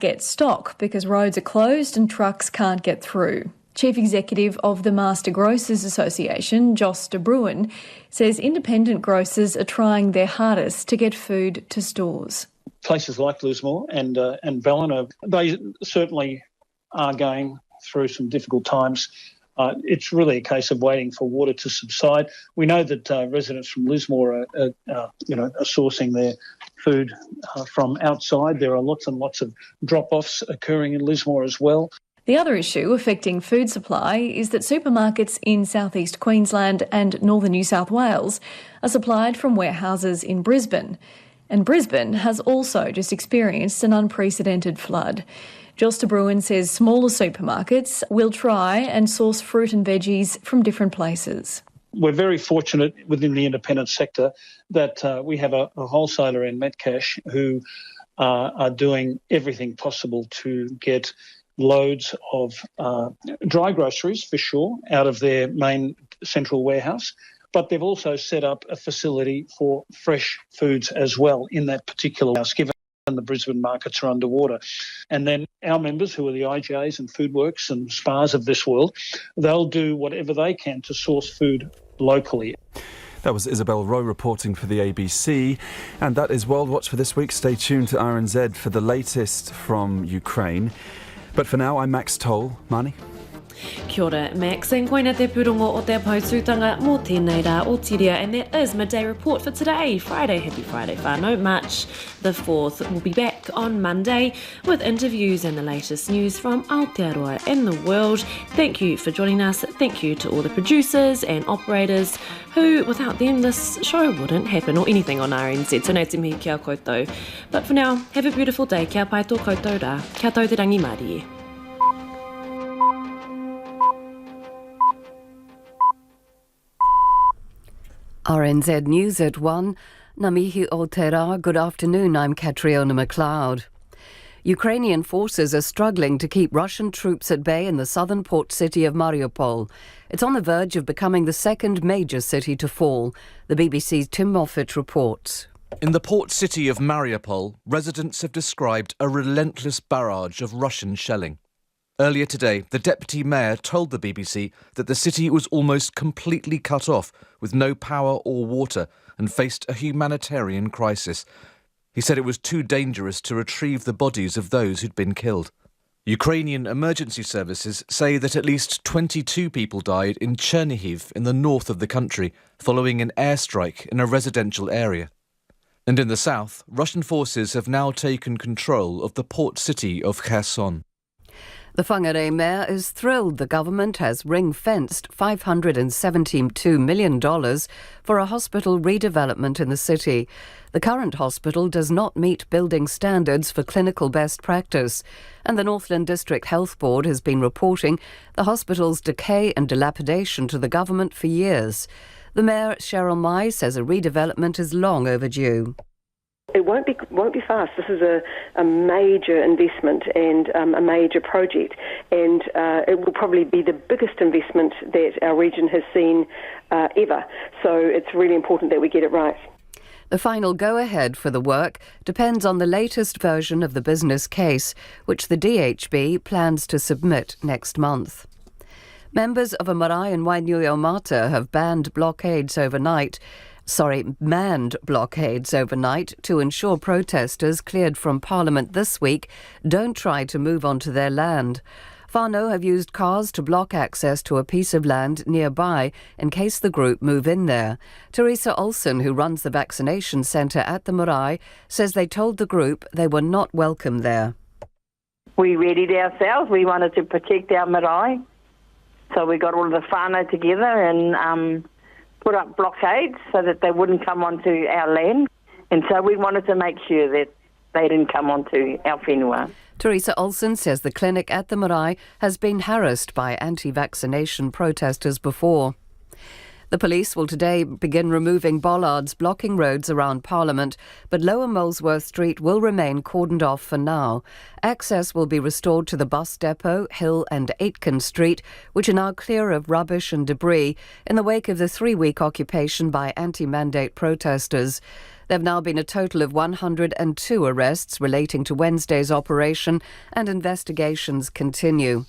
get stock because roads are closed and trucks can't get through. Chief Executive of the Master Grocers Association, Jos de Bruin, says independent grocers are trying their hardest to get food to stores. Places like Lismore and Ballina, they certainly are going through some difficult times. It's really a case of waiting for water to subside. We know that residents from Lismore are sourcing their food from outside. There are lots and lots of drop-offs occurring in Lismore as well. The other issue affecting food supply is that supermarkets in southeast Queensland and northern New South Wales are supplied from warehouses in Brisbane. And Brisbane has also just experienced an unprecedented flood. Jos de Bruin says smaller supermarkets will try and source fruit and veggies from different places. We're very fortunate within the independent sector that we have a wholesaler in Metcash who are doing everything possible to get loads of dry groceries, for sure, out of their main central warehouse. But they've also set up a facility for fresh foods as well in that particular house, given the Brisbane markets are underwater. And then our members, who are the IGAs and Foodworks and Spars of this world, they'll do whatever they can to source food locally. That was Isabel Rowe reporting for the ABC. And that is World Watch for this week. Stay tuned to RNZ for the latest from Ukraine. But for now, I'm Max Toll. Mani? Kia ora, Max, and koina te purongo o te pautūtanga mō tēnei rā o Tiria, and that is Midday Report for today, Friday. Happy Friday, whānau. March the 4th. We'll be back on Monday with interviews and the latest news from Aotearoa and the world. Thank you for joining us. Thank you to all the producers and operators who, without them, this show wouldn't happen or anything on RNZ. So nei te mihi kia koutou. But for now, have a beautiful day. Kia pai tō koutou rā. Kia tau te rangi Māori. RNZ News at 1. Namihi o te rā. Good afternoon, I'm Catriona McLeod. Ukrainian forces are struggling to keep Russian troops at bay in the southern port city of Mariupol. It's on the verge of becoming the second major city to fall. The BBC's Tim Moffat reports. In the port city of Mariupol, residents have described a relentless barrage of Russian shelling. Earlier today, the deputy mayor told the BBC that the city was almost completely cut off, with no power or water, and faced a humanitarian crisis. He said it was too dangerous to retrieve the bodies of those who'd been killed. Ukrainian emergency services say that at least 22 people died in Chernihiv in the north of the country, following an airstrike in a residential area. And in the south, Russian forces have now taken control of the port city of Kherson. The Whangarei Mayor is thrilled the government has ring-fenced $572 million for a hospital redevelopment in the city. The current hospital does not meet building standards for clinical best practice, and the Northland District Health Board has been reporting the hospital's decay and dilapidation to the government for years. The Mayor, Cheryl Mai, says a redevelopment is long overdue. It won't be fast. This is a major investment and a major project, and it will probably be the biggest investment that our region has seen ever. So it's really important that we get it right. The final go-ahead for the work depends on the latest version of the business case, which the DHB plans to submit next month. Members of a marae in Wainuiomata have manned blockades overnight to ensure protesters cleared from Parliament this week don't try to move onto their land. Whānau have used cars to block access to a piece of land nearby in case the group move in there. Teresa Olsen, who runs the vaccination centre at the marae, says they told the group they were not welcome there. We readied ourselves. We wanted to protect our marae. So we got all of the whānau together and put up blockades so that they wouldn't come onto our land. And so we wanted to make sure that they didn't come onto our whenua. Teresa Olsen says the clinic at the marae has been harassed by anti-vaccination protesters before. The police will today begin removing bollards blocking roads around Parliament, but Lower Molesworth Street will remain cordoned off for now. Access will be restored to the bus depot, Hill and Aitken Street, which are now clear of rubbish and debris in the wake of the 3-week occupation by anti-mandate protesters. There have now been a total of 102 arrests relating to Wednesday's operation, and investigations continue.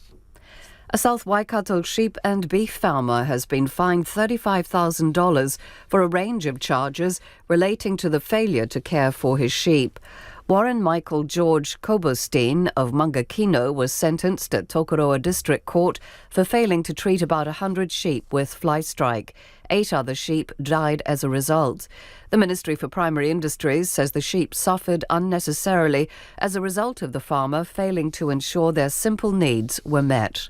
A South Waikato sheep and beef farmer has been fined $35,000 for a range of charges relating to the failure to care for his sheep. Warren Michael George Kobostein of Mangakino was sentenced at Tokoroa District Court for failing to treat about 100 sheep with fly strike. 8 other sheep died as a result. The Ministry for Primary Industries says the sheep suffered unnecessarily as a result of the farmer failing to ensure their simple needs were met.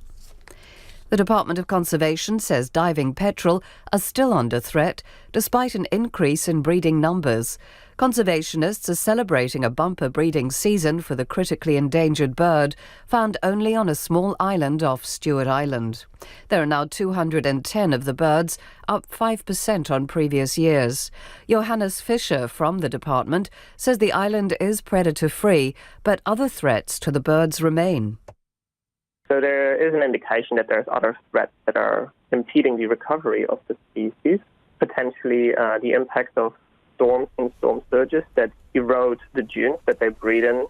The Department of Conservation says diving petrel are still under threat despite an increase in breeding numbers. Conservationists are celebrating a bumper breeding season for the critically endangered bird, found only on a small island off Stewart Island. There are now 210 of the birds, up 5% on previous years. Johannes Fischer from the department says the island is predator-free, but other threats to the birds remain. So there is an indication that there's other threats that are impeding the recovery of the species, potentially the impact of storms and storm surges that erode the dunes that they breed in.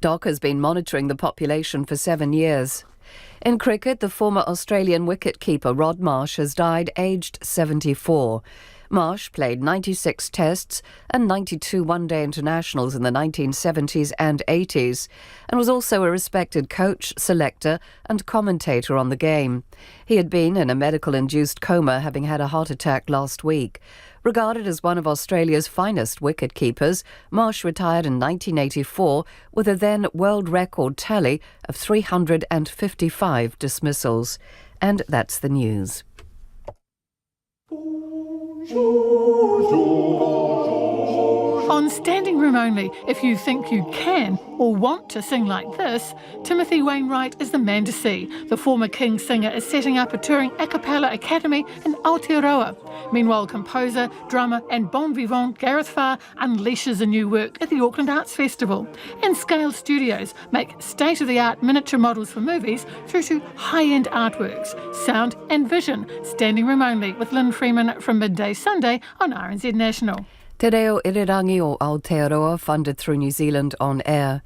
DOC has been monitoring the population for 7 years. In cricket, the former Australian wicketkeeper Rod Marsh has died aged 74. Marsh played 96 tests and 92 one-day internationals in the 1970s and 80s and was also a respected coach, selector and commentator on the game. He had been in a medical-induced coma, having had a heart attack last week. Regarded as one of Australia's finest wicket-keepers, Marsh retired in 1984 with a then world record tally of 355 dismissals. And that's the news. On Standing Room Only, if you think you can or want to sing like this, Timothy Wainwright is the man to see. The former King singer is setting up a touring a cappella academy in Aotearoa. Meanwhile, composer, drummer and bon vivant Gareth Farr unleashes a new work at the Auckland Arts Festival. And Scale Studios make state-of-the-art miniature models for movies through to high-end artworks. Sound and vision. Standing Room Only with Lynn Freeman from midday Sunday on RNZ National. Te reo irirangi o Aotearoa, funded through New Zealand On Air.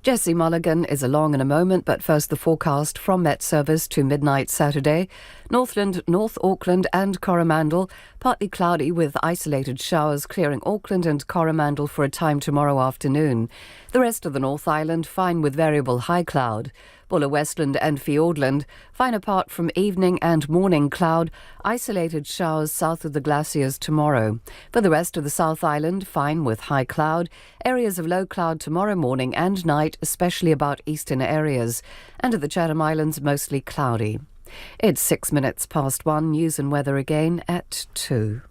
Jessie Mulligan is along in a moment, but first the forecast from Met Service to midnight Saturday. Northland, North Auckland and Coromandel, partly cloudy with isolated showers clearing Auckland and Coromandel for a time tomorrow afternoon. The rest of the North Island fine with variable high cloud. Buller Westland and Fiordland, fine apart from evening and morning cloud, isolated showers south of the glaciers tomorrow. For the rest of the South Island, fine with high cloud, areas of low cloud tomorrow morning and night, especially about eastern areas. And at the Chatham Islands, mostly cloudy. It's 6 minutes past 1, news and weather again at 2.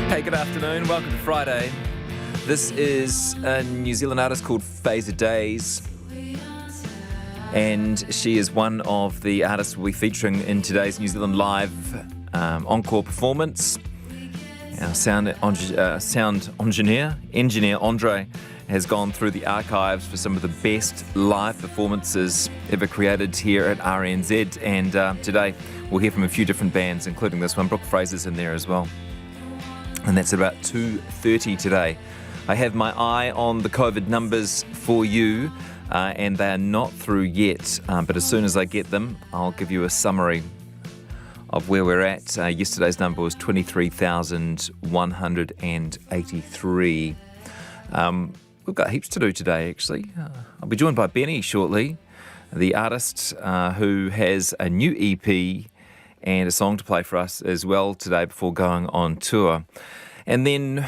Hey, good afternoon. Welcome to Friday. This is a New Zealand artist called Phaser Days, and she is one of the artists we'll be featuring in today's New Zealand Live encore performance. Our sound engineer Andre has gone through the archives for some of the best live performances ever created here at RNZ, and today we'll hear from a few different bands, including this one. Brooke Fraser's in there as well. And that's about 2:30 today. I have my eye on the COVID numbers for you, and they are not through yet. But as soon as I get them, I'll give you a summary of where we're at. Yesterday's number was 23,183. We've got heaps to do today, actually. I'll be joined by Benny shortly, the artist who has a new EP and a song to play for us as well today before going on tour. And then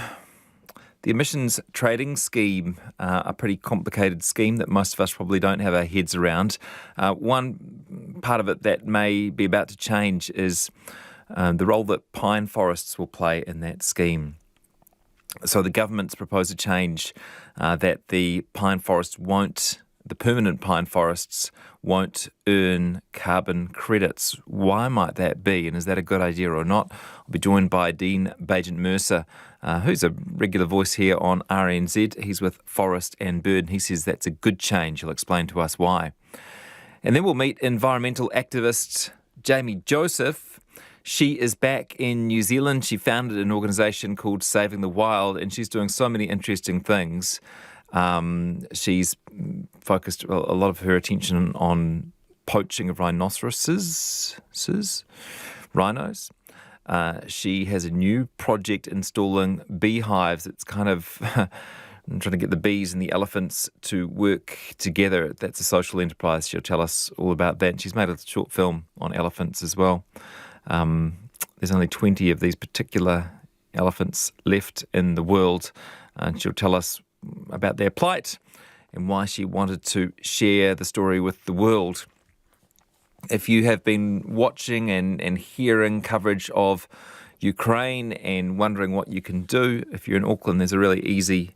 the emissions trading scheme, a pretty complicated scheme that most of us probably don't have our heads around. One part of it that may be about to change is the role that pine forests will play in that scheme. So the government's proposed a change that the pine forests won't the permanent pine forests won't earn carbon credits. Why might that be, and is that a good idea or not? I'll be joined by Dean Bajent-Mercer, who's a regular voice here on RNZ. He's with Forest and Bird, and he says that's a good change. He'll explain to us why. And then we'll meet environmental activist Jamie Joseph. She is back in New Zealand. She founded an organisation called Saving the Wild, and she's doing so many interesting things. She's focused a lot of her attention on poaching of rhinos. She has a new project installing beehives. It's kind of trying to get the bees and the elephants to work together. That's a social enterprise. She'll tell us all about that. And she's made a short film on elephants as well. There's only 20 of these particular elephants left in the world, and she'll tell us about their plight and why she wanted to share the story with the world. If you have been watching and hearing coverage of Ukraine and wondering what you can do, if you're in Auckland, there's a really easy,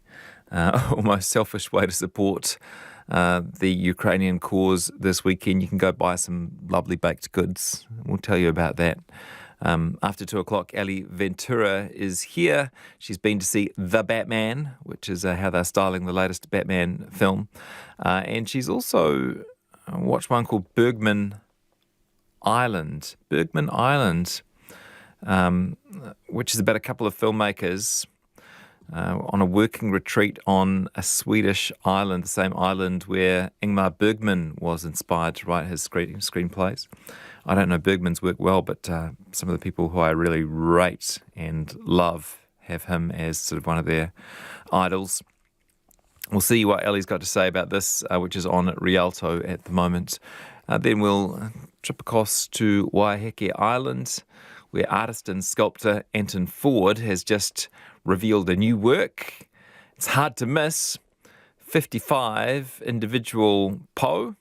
almost selfish way to support the Ukrainian cause this weekend. You can go buy some lovely baked goods. We'll tell you about that. After 2 o'clock, Ali Ventura is here. She's been to see The Batman, which is how they're styling the latest Batman film. And she's also watched one called Bergman Island, which is about a couple of filmmakers on a working retreat on a Swedish island, the same island where Ingmar Bergman was inspired to write his screenplays. I don't know Bergman's work well, but some of the people who I really rate and love have him as sort of one of their idols. We'll see what Ellie's got to say about this, which is on Rialto at the moment. Then we'll trip across to Waiheke Island, where artist and sculptor Anton Ford has just revealed a new work. It's hard to miss. 55 individual po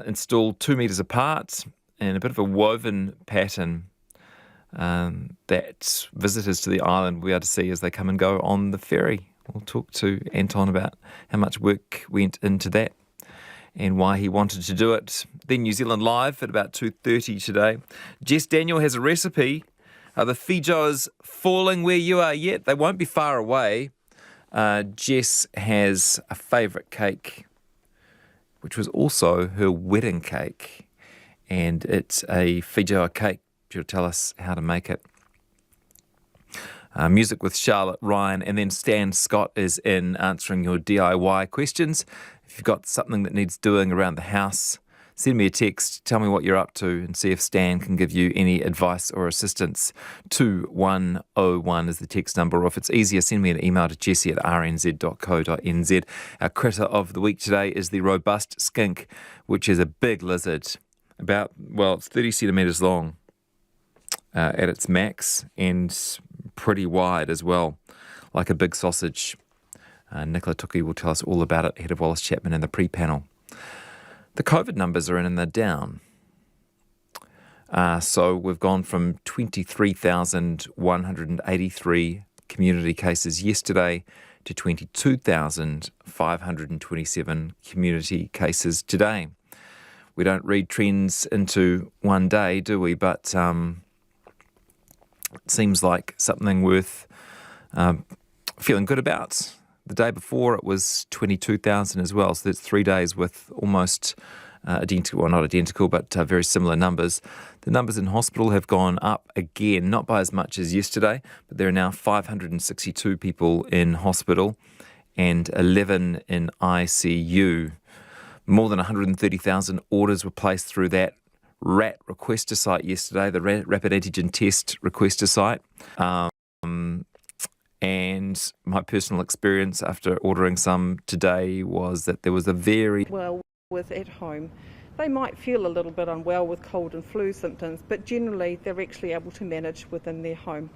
installed 2 metres apart and a bit of a woven pattern that visitors to the island will be able to see as they come and go on the ferry. We'll talk to Anton about how much work went into that and why he wanted to do it. Then New Zealand Live at about 2:30 today. Jess Daniel has a recipe. Are the Feijoas falling where you are yet? They won't be far away. Jess has a favourite cake, which was also her wedding cake. And it's a Feijoa cake. She'll tell us how to make it. Music with Charlotte Ryan, and then Stan Scott is in answering your DIY questions. If you've got something that needs doing around the house, send me a text, tell me what you're up to, and see if Stan can give you any advice or assistance. 2101 is the text number, or if it's easier, send me an email to jessie@rnz.co.nz. Our critter of the week today is the robust skink, which is a big lizard, it's 30 centimetres long at its max, and pretty wide as well, like a big sausage. Nicola Tuki will tell us all about it, head of Wallace Chapman in the pre-panel. The COVID numbers are in and they're down. So we've gone from 23,183 community cases yesterday to 22,527 community cases today. We don't read trends into one day, do we? But it seems like something worth feeling good about. The day before it was 22,000 as well, so that's 3 days with almost identical, well not identical, but very similar numbers. The numbers in hospital have gone up again, not by as much as yesterday, but there are now 562 people in hospital and 11 in ICU. More than 130,000 orders were placed through that RAT requester site yesterday, the Rapid Antigen Test requester site. And my personal experience after ordering some today was that there was a very... Well, with at home, they might feel a little bit unwell with cold and flu symptoms, but generally they're actually able to manage within their home.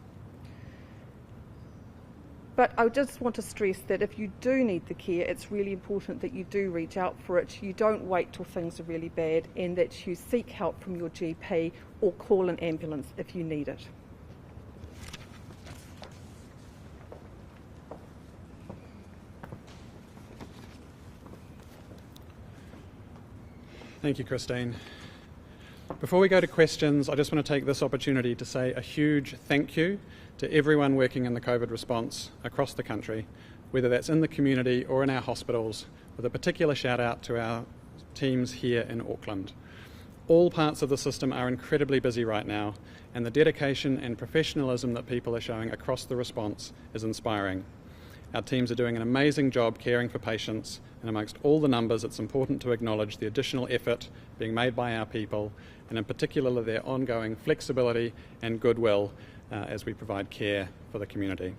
But I just want to stress that if you do need the care, it's really important that you do reach out for it. You don't wait till things are really bad, and that you seek help from your GP or call an ambulance if you need it. Thank you, Christine. Before we go to questions, I just want to take this opportunity to say a huge thank you to everyone working in the COVID response across the country, whether that's in the community or in our hospitals, with a particular shout out to our teams here in Auckland. All parts of the system are incredibly busy right now, and the dedication and professionalism that people are showing across the response is inspiring. Our teams are doing an amazing job caring for patients, and amongst all the numbers, it's important to acknowledge the additional effort being made by our people, and in particular their ongoing flexibility and goodwill as we provide care for the community.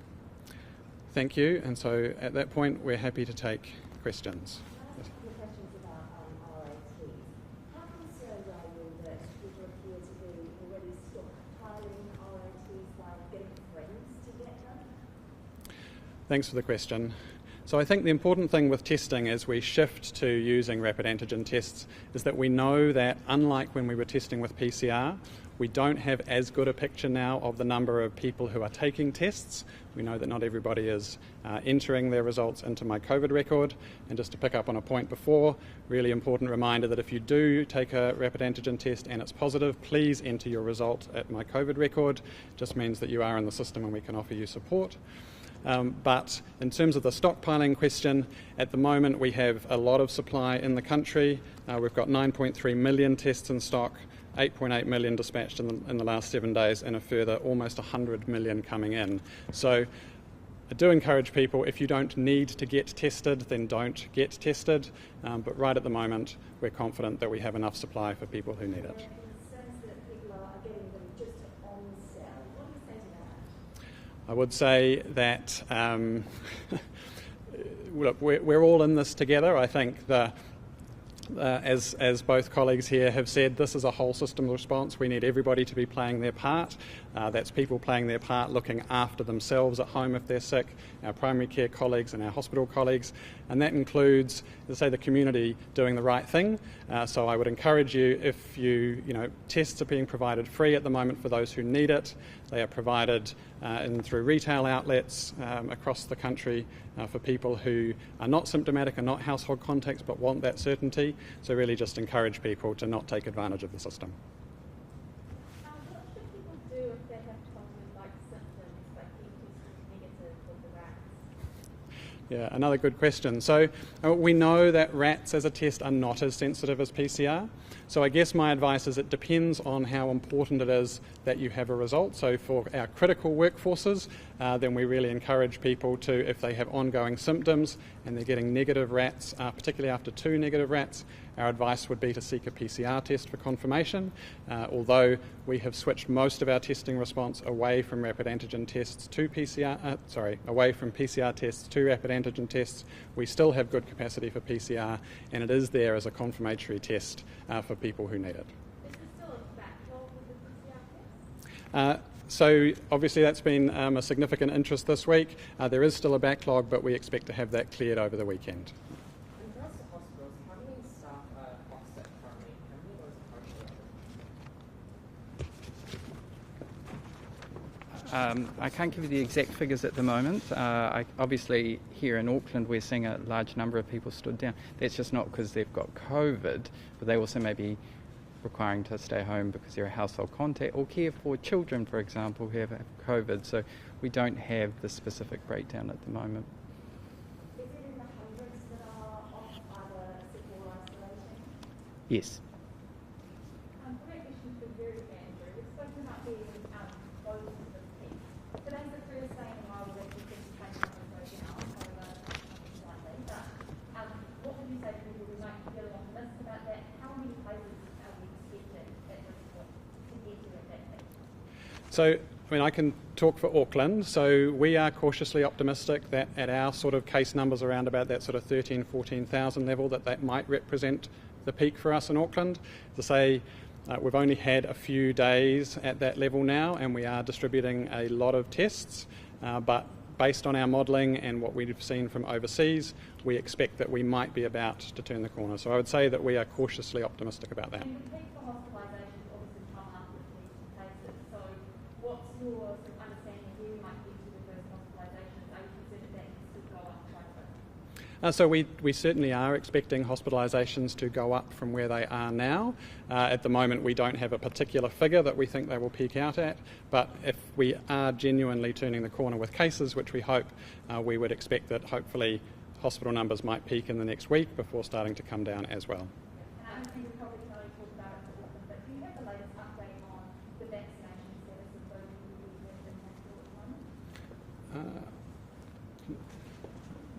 Thank you, and so at that point we're happy to take questions. Thanks for the question. So I think the important thing with testing as we shift to using rapid antigen tests is that we know that unlike when we were testing with PCR, we don't have as good a picture now of the number of people who are taking tests. We know that not everybody is entering their results into My COVID Record. And just to pick up on a point before, really important reminder that if you do take a rapid antigen test and it's positive, please enter your result at My COVID Record. It just means that you are in the system and we can offer you support. But in terms of the stockpiling question, at the moment we have a lot of supply in the country. We've got 9.3 million tests in stock, 8.8 million dispatched in the last 7 days, and a further almost 100 million coming in. So I do encourage people, if you don't need to get tested, then don't get tested. But right at the moment, we're confident that we have enough supply for people who need it. I would say that look, we're all in this together. I think as both colleagues here have said, this is a whole system response. We need everybody to be playing their part. That's people playing their part, looking after themselves at home if they're sick, our primary care colleagues and our hospital colleagues, and that includes, let's say, the community doing the right thing. So I would encourage you, if tests are being provided free at the moment for those who need it. They are provided through retail outlets across the country for people who are not symptomatic and not household contacts but want that certainty. So really just encourage people to not take advantage of the system. What should people do if they have COVID-like symptoms, like being tested negative with the rats? Yeah, another good question. So we know that rats as a test are not as sensitive as PCR. So I guess my advice is it depends on how important it is that you have a result. So for our critical workforces, then we really encourage people to, if they have ongoing symptoms and they're getting negative rats, particularly after 2 negative rats, our advice would be to seek a PCR test for confirmation. Although we have switched most of our testing response away from rapid antigen tests to away from PCR tests to rapid antigen tests, we still have good capacity for PCR, and it is there as a confirmatory test for people who need it. Is there still a backlog with the PCR tests? So obviously that's been a significant interest this week. There is still a backlog, but we expect to have that cleared over the weekend. In regards to hospitals, how many staff are offset currently? How many of those are I can't give you the exact figures at the moment. Obviously, here in Auckland, we're seeing a large number of people stood down. That's just not because they've got COVID, but they also may be requiring to stay home because they're a household contact, or care for children, for example, who have COVID. So we don't have the specific breakdown at the moment. Is it in the hundreds that are off either sick or isolating? Yes. Great question for you, Andrew. We've spoken about being close to the peak. Today's the first day in a while that we think taking up and go down over slightly. But what would you say to people who might be feeling optimistic about that? How many places are we expecting at this point to get to at that peak? So, I can talk for Auckland. So we are cautiously optimistic that at our sort of case numbers around about that sort of 13,000, 14,000 level, that might represent the peak for us in Auckland. To say, we've only had a few days at that level now, and we are distributing a lot of tests, but based on our modelling and what we've seen from overseas, we expect that we might be about to turn the corner. So I would say that we are cautiously optimistic about that. And the peak for hospitalisations obviously come after the cases. So what's your sort of understanding of where you might get to the first hospitalisations? Are you concerned that that can still go up quite a bit? So we certainly are expecting hospitalisations to go up from where they are now. At the moment we don't have a particular figure that we think they will peak out at, but if we are genuinely turning the corner with cases, which we hope, we would expect that hopefully hospital numbers might peak in the next week before starting to come down as well.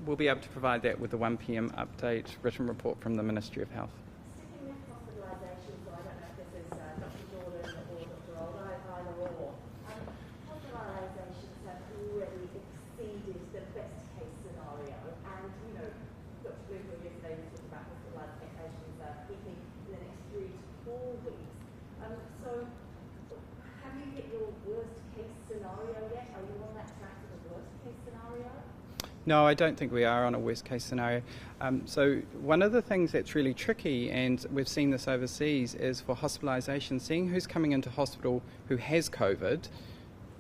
We'll be able to provide that with the 1 p.m. update written report from the Ministry of Health. Sticking with hospitalisations, I don't know if this is Dr. Jordan or Dr. Oldo, either or. Hospitalisations have already exceeded the best case scenario, and Dr. Bloomfield yesterday was talking about hospitalisations peaking in the next 3 to 4 weeks. So, have you hit your worst case scenario yet? Are you on that track to the worst case scenario? No, I don't think we are on a worst case scenario. So one of the things that's really tricky, and we've seen this overseas, is for hospitalisation, seeing who's coming into hospital who has COVID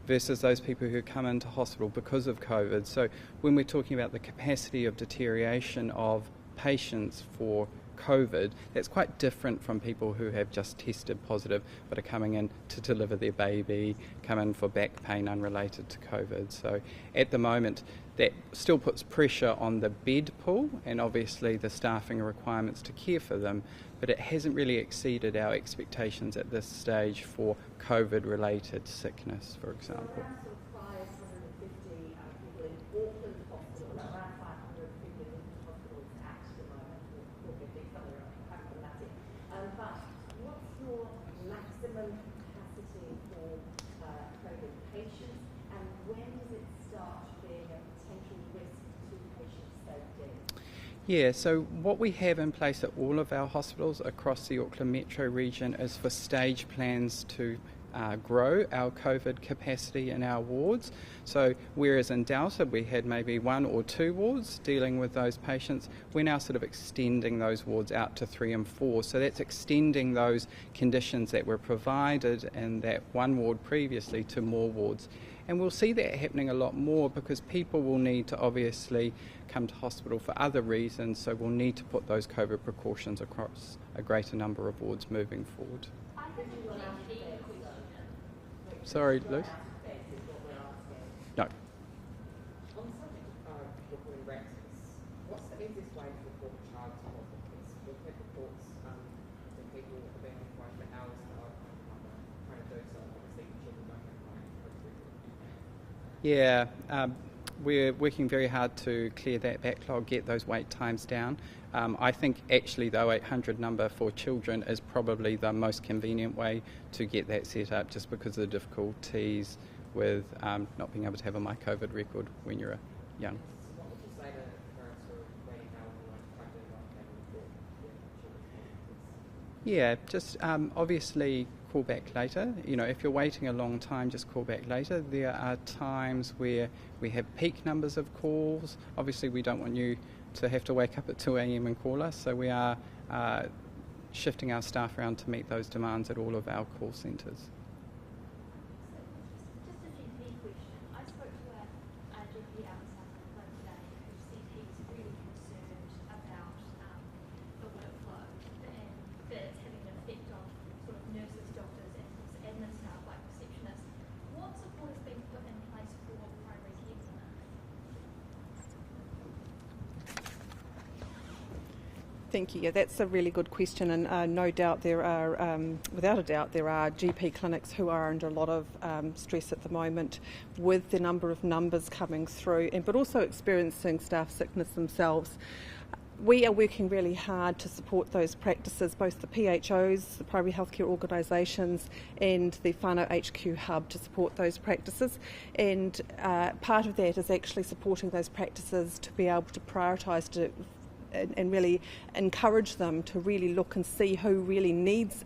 versus those people who come into hospital because of COVID. So when we're talking about the capacity of deterioration of patients for COVID, that's quite different from people who have just tested positive but are coming in to deliver their baby, come in for back pain unrelated to COVID. So at the moment, that still puts pressure on the bed pool and obviously the staffing requirements to care for them, but it hasn't really exceeded our expectations at this stage for COVID-related sickness, for example. So around sort of 550 people in Auckland Hospital, around 550 in hospitals at the moment, or 450, somewhere around that. But what's your maximum capacity for COVID patients, and when does it start being a potential risk to patient safety? Yeah, so what we have in place at all of our hospitals across the Auckland Metro region is for stage plans to grow our COVID capacity in our wards. So whereas in Delta we had maybe 1 or 2 wards dealing with those patients, we're now sort of extending those wards out to 3 and 4. So that's extending those conditions that were provided in that 1 ward previously to more wards. And we'll see that happening a lot more because people will need to obviously come to hospital for other reasons, so we'll need to put those COVID precautions across a greater number of wards moving forward. Sorry, Luce? No. On the subject of reporting Brexit, what's the easiest way to report a child to hospital? Because we've had reports that people have been on quite for hours without trying to do so. Obviously, children don't have time. Yeah, we're working very hard to clear that backlog, get those wait times down. I think actually the 0800 number for children is probably the most convenient way to get that set up, just because of the difficulties with not being able to have a My COVID record when you're young. So what would you say to parents who are waiting hours and trying to report their children? Yeah, just obviously call back later. If you're waiting a long time, just call back later. There are times where we have peak numbers of calls. Obviously, we don't want you to have to wake up at 2 a.m. and call us, so we are shifting our staff around to meet those demands at all of our call centres. Just a GP question. I spoke to a GP out in South Auckland today who said he was really concerned about the workflow and that it's having an effect on sort of nurses, doctors and admin staff like receptionists. What support has been put in place for primary care clinics? Thank you. Yeah, that's a really good question, and no doubt there are, without a doubt, there are GP clinics who are under a lot of stress at the moment with the number of numbers coming through, but also experiencing staff sickness themselves. We are working really hard to support those practices, both the PHOs, the primary healthcare organisations, and the whānau HQ hub to support those practices. And part of that is actually supporting those practices to be able to prioritise and really encourage them to really look and see who really needs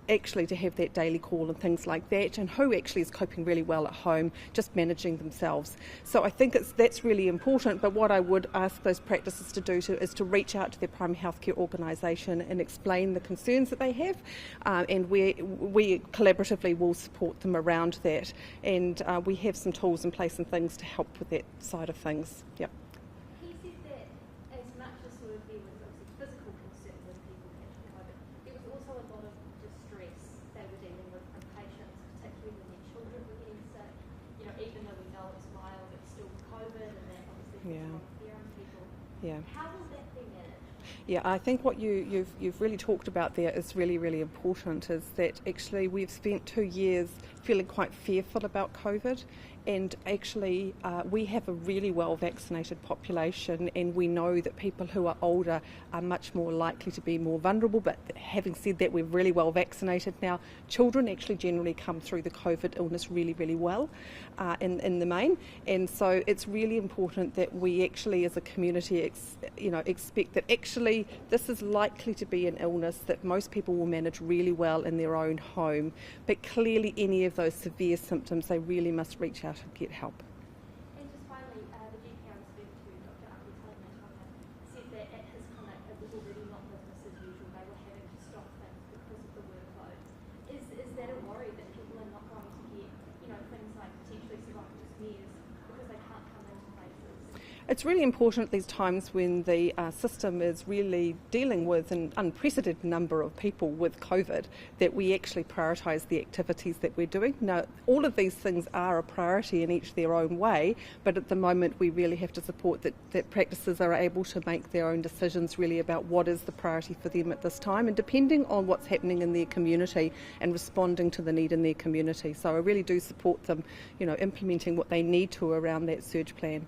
actually to have that daily call and things like that, and who actually is coping really well at home, just managing themselves. So I think that's really important, but what I would ask those practices to do is to reach out to their primary healthcare organisation and explain the concerns that they have, and we collaboratively will support them around that, and we have some tools in place and things to help with that side of things. Yep. He said Yeah. How will that be managed? Yeah, I think what you've really talked about there is really, really important, is that actually we've spent 2 years feeling quite fearful about COVID, and actually we have a really well vaccinated population, and we know that people who are older are much more likely to be more vulnerable. But having said that, we're really well vaccinated now. Children actually generally come through the COVID illness really, really well in the main, and so it's really important that we actually as a community expect that actually this is likely to be an illness that most people will manage really well in their own home, but clearly any of those severe symptoms, they really must reach out and get help. And just finally, the GP I was speaking to, Dr. Aki said that at his clinic it was already not business as usual. They were having to stop things because of the workload. Is that a worry that people are not going to get, things like potentially cervical smears because they can't come into places? It's really important at these times when the system is really dealing with an unprecedented number of people with COVID that we actually prioritise the activities that we're doing. Now, all of these things are a priority in each their own way, but at the moment we really have to support that practices are able to make their own decisions really about what is the priority for them at this time, and depending on what's happening in their community and responding to the need in their community. So I really do support them, implementing what they need to around that surge plan.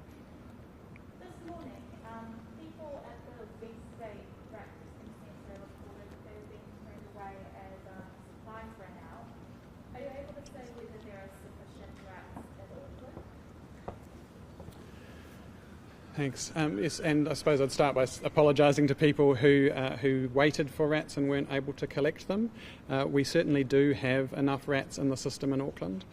Thanks. Yes, and I suppose I'd start by apologising to people who waited for rats and weren't able to collect them. We certainly do have enough rats in the system in Auckland,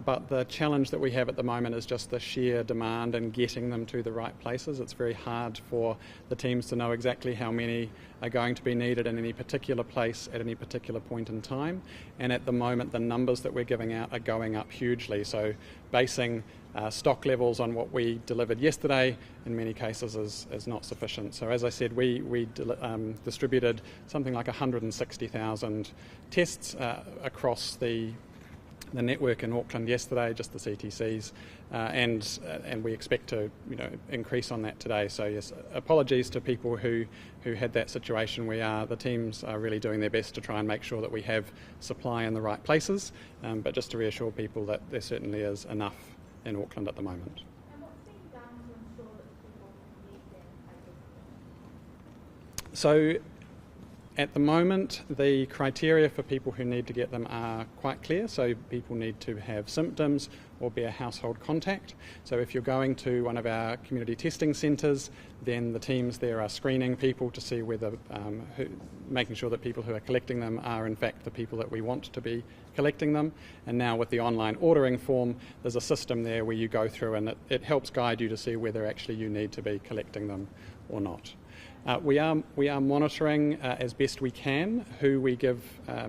but the challenge that we have at the moment is just the sheer demand and getting them to the right places. It's very hard for the teams to know exactly how many are going to be needed in any particular place at any particular point in time, and at the moment the numbers that we're giving out are going up hugely. So basing stock levels on what we delivered yesterday in many cases is not sufficient. So as I said, we distributed something like 160,000 tests across the network in Auckland yesterday, just the CTCs, and we expect to increase on that today. So yes, apologies to people who had that situation. The teams are really doing their best to try and make sure that we have supply in the right places, but just to reassure people that there certainly is enough in Auckland at the moment. And what's being done to ensure that people can meet them? So at the moment, the criteria for people who need to get them are quite clear. So people need to have symptoms or be a household contact. So if you're going to one of our community testing centres, then the teams there are screening people to see whether, making sure that people who are collecting them are in fact the people that we want to be collecting them. And now with the online ordering form, there's a system there where you go through and it helps guide you to see whether actually you need to be collecting them or not. We are monitoring as best we can who we give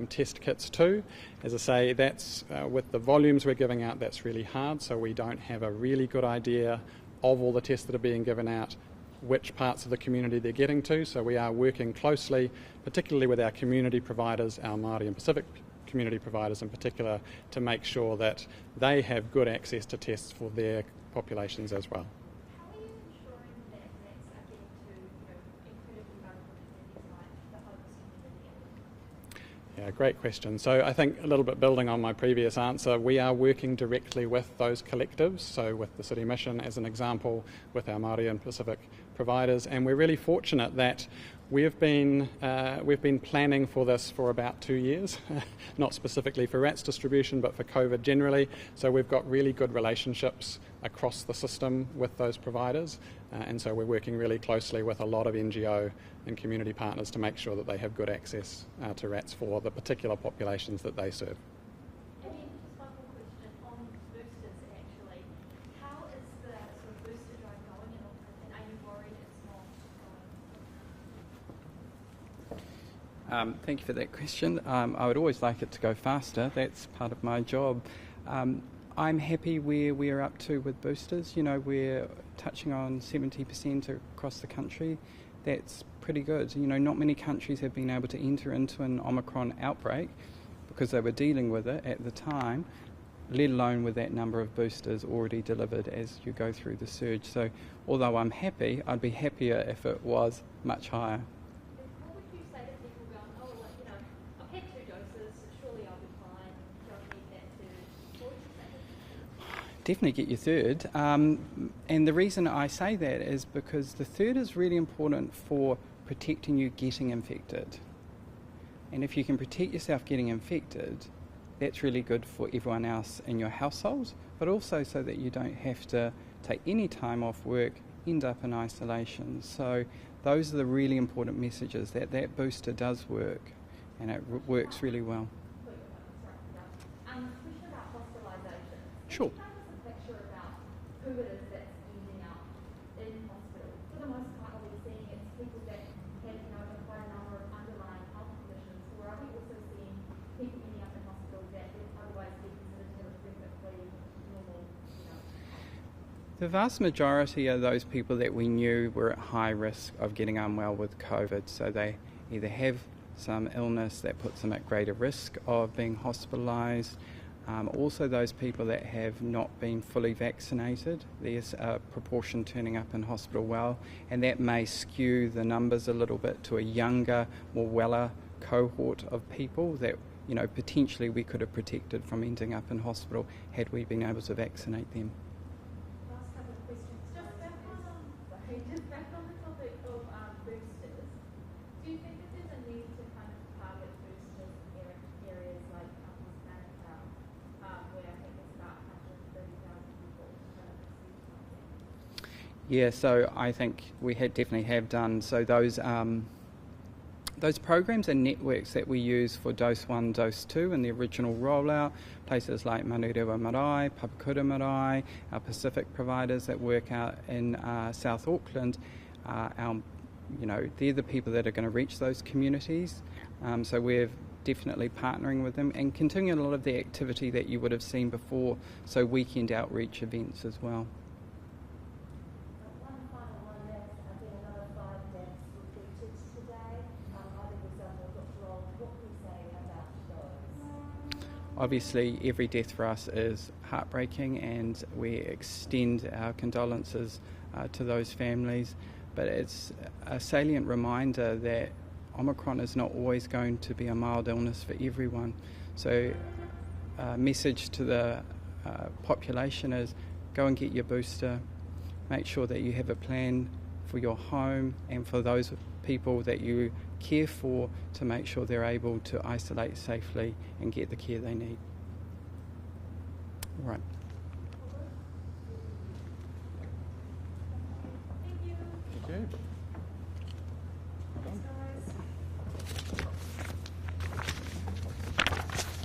test kits to. As I say, that's with the volumes we're giving out, that's really hard, so we don't have a really good idea of all the tests that are being given out, which parts of the community they're getting to. So we are working closely, particularly with our community providers, our Māori and Pacific community providers in particular, to make sure that they have good access to tests for their populations as well. How are you ensuring that rats are getting to incredibly vulnerable communities like the homeless community? Yeah, great question. So I think a little bit building on my previous answer, we are working directly with those collectives, so with the City Mission as an example, with our Māori and Pacific providers, and we're really fortunate that we've been planning for this for about 2 years, not specifically for rats distribution but for COVID generally, so we've got really good relationships across the system with those providers, and so we're working really closely with a lot of NGO and community partners to make sure that they have good access to rats for the particular populations that they serve. And then just one more question on boosters actually. How is the sort of booster drive going in Auckland, and are you worried it's not Thank you for that question. I would always like it to go faster. That's part of my job. I'm happy where we're up to with boosters. We're touching on 70% across the country. That's pretty good. Not many countries have been able to enter into an Omicron outbreak because they were dealing with it at the time. let alone with that number of boosters already delivered as you go through the surge. So although I'm happy, I'd be happier if it was much higher. What would you say to people going, oh, well, you know, I've had 2 doses, surely I'll be fine, don't need that third? What would you say? Definitely get your third. And the reason I say that is because the third is really important for protecting you getting infected. And if you can protect yourself getting infected, that's really good for everyone else in your household, but also so that you don't have to take any time off work, end up in isolation. So those are the really important messages, that that booster does work, and it works really well. Question about hospitalisation. Sure. Can you paint us a picture about who it is that's ending up in hospital? For the most part, are we seeing it's people that have, you know, quite a number of underlying health conditions, or are we also seeing people ending up in hospital that would otherwise be considered to have a perfectly normal, you know? The vast majority are those people that we knew were at high risk of getting unwell with COVID. So they either have some illness that puts them at greater risk of being hospitalised. Also those people that have not been fully vaccinated, there's a proportion turning up in hospital well, and that may skew the numbers a little bit to a younger, more weller cohort of people that, you know, potentially we could have protected from ending up in hospital had we been able to vaccinate them. Last couple of questions. Just back on the topic of boosters, do you think that there's a need to kind of target boosters in areas like Manukau, where I think there's about 130,000 people that have received something? Yeah, so I think we definitely have done. So those programs and networks that we use for dose 1, dose 2 in the original rollout, places like Manurewa Marae, Papakura Marae, our Pacific providers that work out in South Auckland, they're the people that are going to reach those communities. So we're definitely partnering with them and continuing a lot of the activity that you would have seen before, so weekend outreach events as well. One final one, there's been another 5 deaths reported today, either yourself or Dr. Roll. What can you say about those? Obviously, every death for us is heartbreaking, and we extend our condolences to those families. But it's a salient reminder that Omicron is not always going to be a mild illness for everyone. So a message to the population is go and get your booster, make sure that you have a plan for your home and for those people that you care for to make sure they're able to isolate safely and get the care they need. All right. Thank you.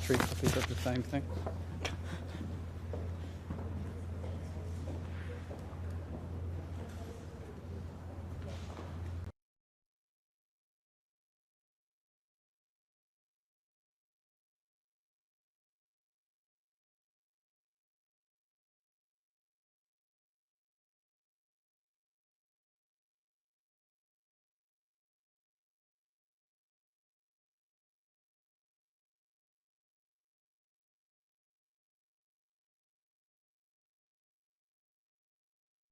Three copies of the same thing.